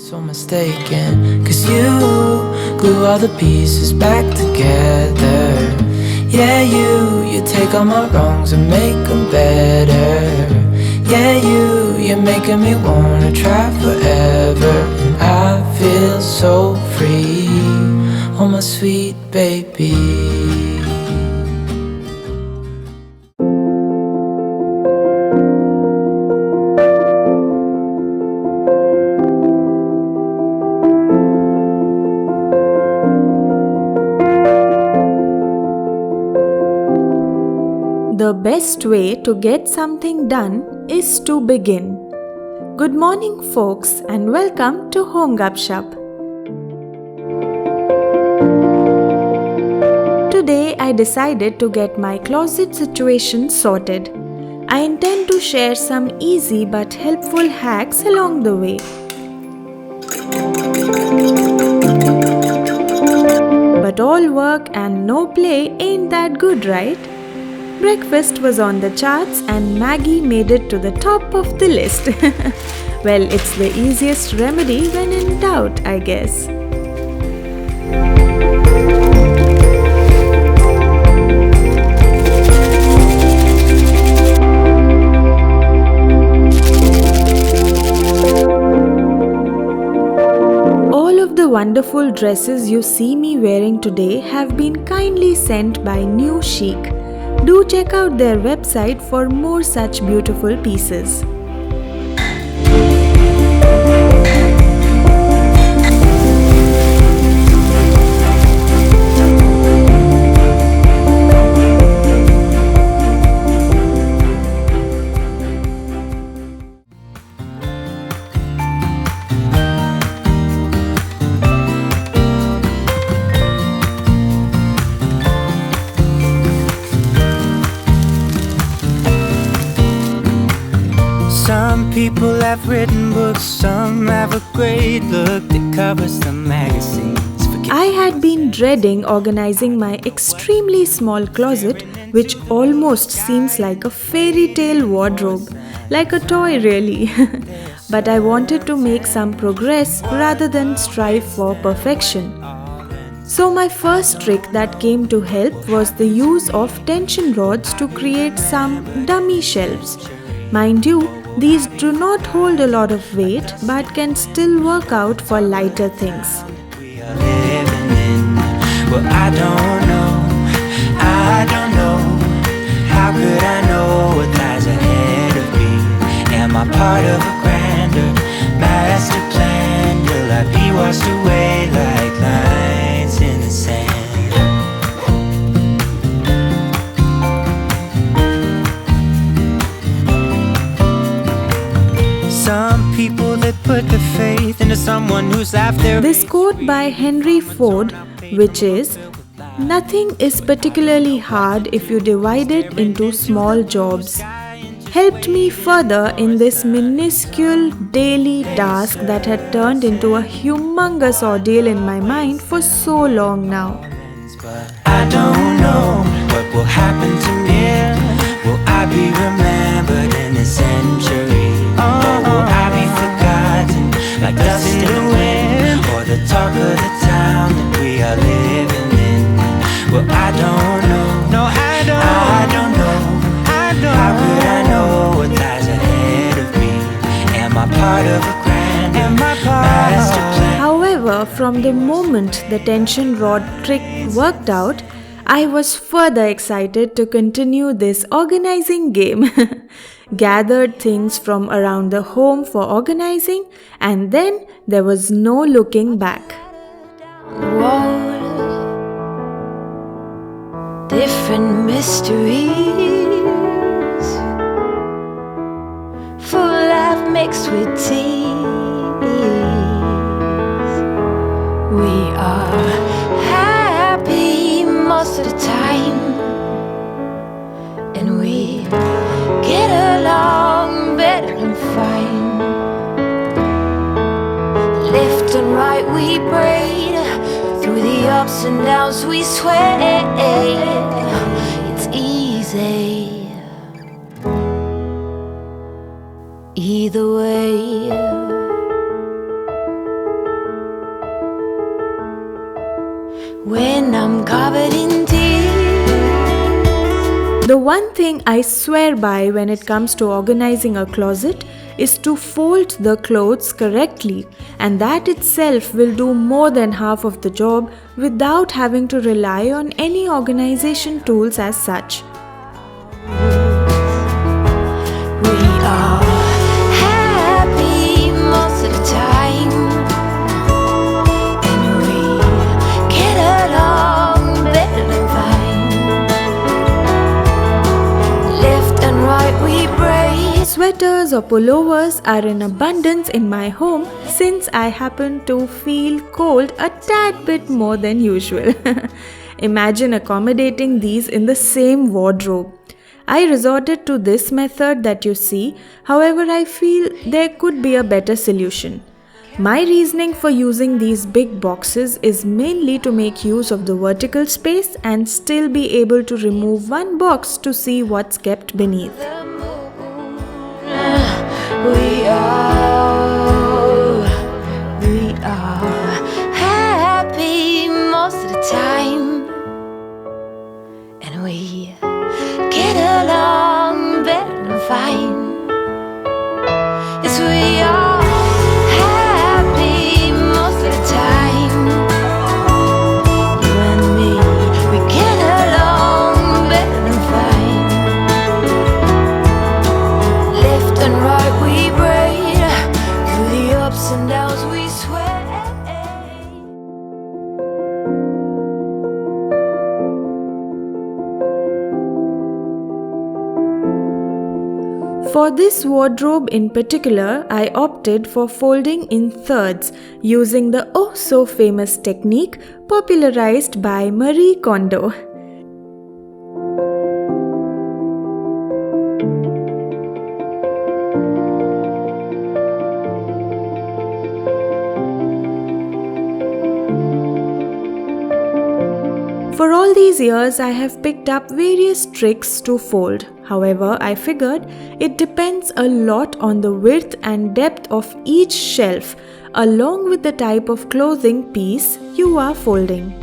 So mistaken, 'cause you glue all the pieces back together. Yeah, you take all my wrongs and make them better. Yeah, you're making me wanna try forever. And I feel so free, oh my sweet baby. The best way to get something done is to begin. Good morning, folks, and welcome to homegupshup. Today I decided to get my closet situation sorted. I intend to share some easy but helpful hacks along the way. But all work and no play ain't that good, right? Breakfast was on the charts and Maggie made it to the top of the list. Well, it's the easiest remedy when in doubt, I guess. All of the wonderful dresses you see me wearing today have been kindly sent by Newchic. Do check out their website for more such beautiful pieces. Some people have written books, some have a great look that covers the magazines. I had been dreading organizing my extremely small closet, which almost seems like a fairy tale wardrobe, like a toy really. But I wanted to make some progress rather than strive for perfection. So my first trick that came to help was the use of tension rods to create some dummy shelves. Mind you, these do not hold a lot of weight but can still work out for lighter things. We are living in, well, I don't know. How could I know what lies ahead of me? Am I part of a grander master plan? Will I be washed away like lines in the sand? Some people that put their faith into someone who's after. This quote by Henry Ford, which is, "Nothing is particularly hard if you divide it into small jobs," helped me further in this minuscule daily task that had turned into a humongous ordeal in my mind for so long now. I don't know what will happen to me. Will I be remembered in a century? Or will I be forgotten like dust in the wind? Or the talk of the town that we are living in? Well, I don't know. No, I don't know. How could I know what lies ahead of me? Am I part of a grand master plan? However, from the moment the tension rod trick worked out, I was further excited to continue this organizing game. Gathered things from around the home for organizing, and then there was no looking back. Different mysteries, full life mixed with tears. We are happy most of the time, and we get along better than fine. Left and right we braid, through the ups and downs we sway. It's easy either way. when I'm covered in tears. The one thing I swear by when it comes to organizing a closet is to fold the clothes correctly, and that itself will do more than half of the job without having to rely on any organization tools as such. We are happy most of the time, and we get along better than fine. Left and right we braid. Sweaters or pullovers are in abundance in my home since I happen to feel cold a tad bit more than usual. Imagine accommodating these in the same wardrobe. I resorted to this method that you see, however I feel there could be a better solution. My reasoning for using these big boxes is mainly to make use of the vertical space and still be able to remove one box to see what's kept beneath. We are happy most of the time, and we get along better than fine. Yes, we are happy most of the time. You and me, we get along better than fine. Left and right we braid, through the ups and downs we sway. For this wardrobe in particular, I opted for folding in thirds using the oh so famous technique popularized by Marie Kondo. For all these years, I have picked up various tricks to fold. However, I figured it depends a lot on the width and depth of each shelf, along with the type of clothing piece you are folding.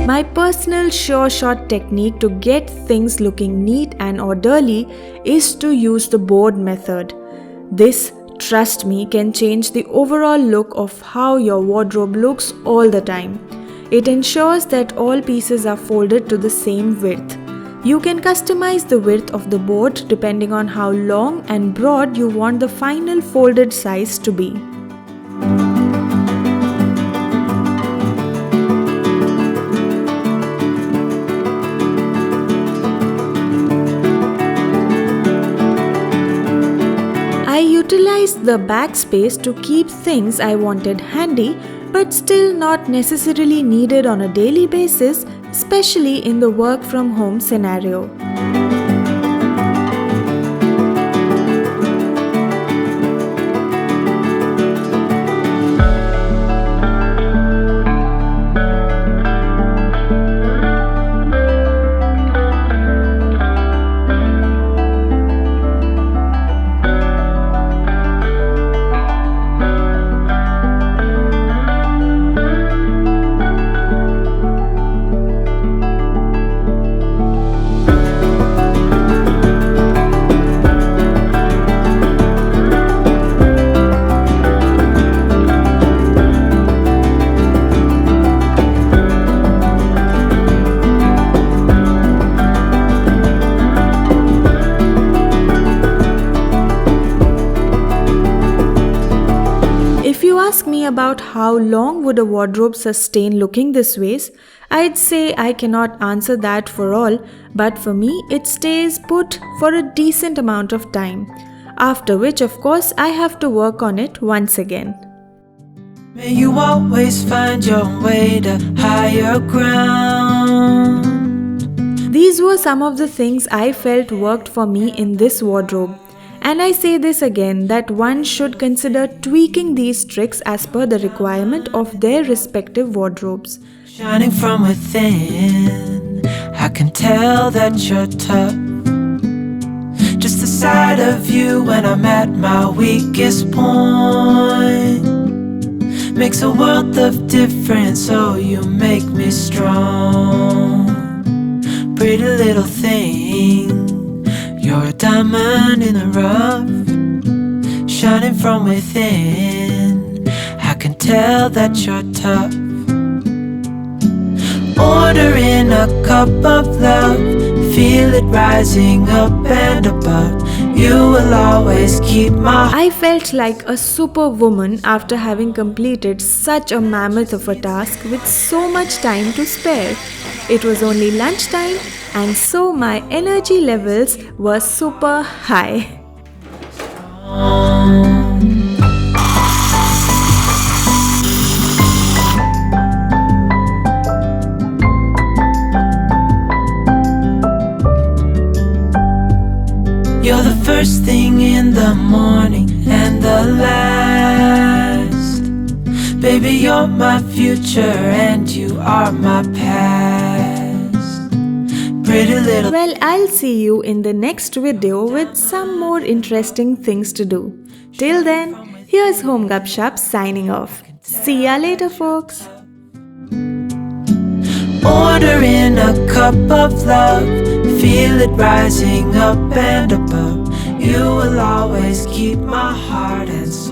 My personal sure shot technique to get things looking neat and orderly is to use the board method. This, trust me, can change the overall look of how your wardrobe looks all the time. It ensures that all pieces are folded to the same width. You can customize the width of the board depending on how long and broad you want the final folded size to be. I utilized the backspace to keep things I wanted handy but still not necessarily needed on a daily basis, especially in the work from home scenario. If you ask me about how long would a wardrobe sustain looking this ways, I'd say I cannot answer that for all, but for me it stays put for a decent amount of time, after which of course I have to work on it once again. May you always find your way to higher ground. These were some of the things I felt worked for me in this wardrobe. And I say this again, that one should consider tweaking these tricks as per the requirement of their respective wardrobes. Shining from within, I can tell that you're tough. Just the sight of you when I'm at my weakest point makes a world of difference, oh you make me strong. Pretty little thing, you're a diamond in the rough, shining from within. I can tell that you're tough. Ordering a cup of love, feel it rising up and above. You will always keep my. I felt like a superwoman after having completed such a mammoth of a task with so much time to spare. It was only lunchtime, and so my energy levels were super high. You're the first thing in the morning and the last. Baby, you're my future and you are my past. Pretty little. Well, I'll see you in the next video with some more interesting things to do. Till then, here's homegupshup signing off. See ya later, folks. Ordering a cup of love, feel it rising up and above. You will always keep my heart and soul.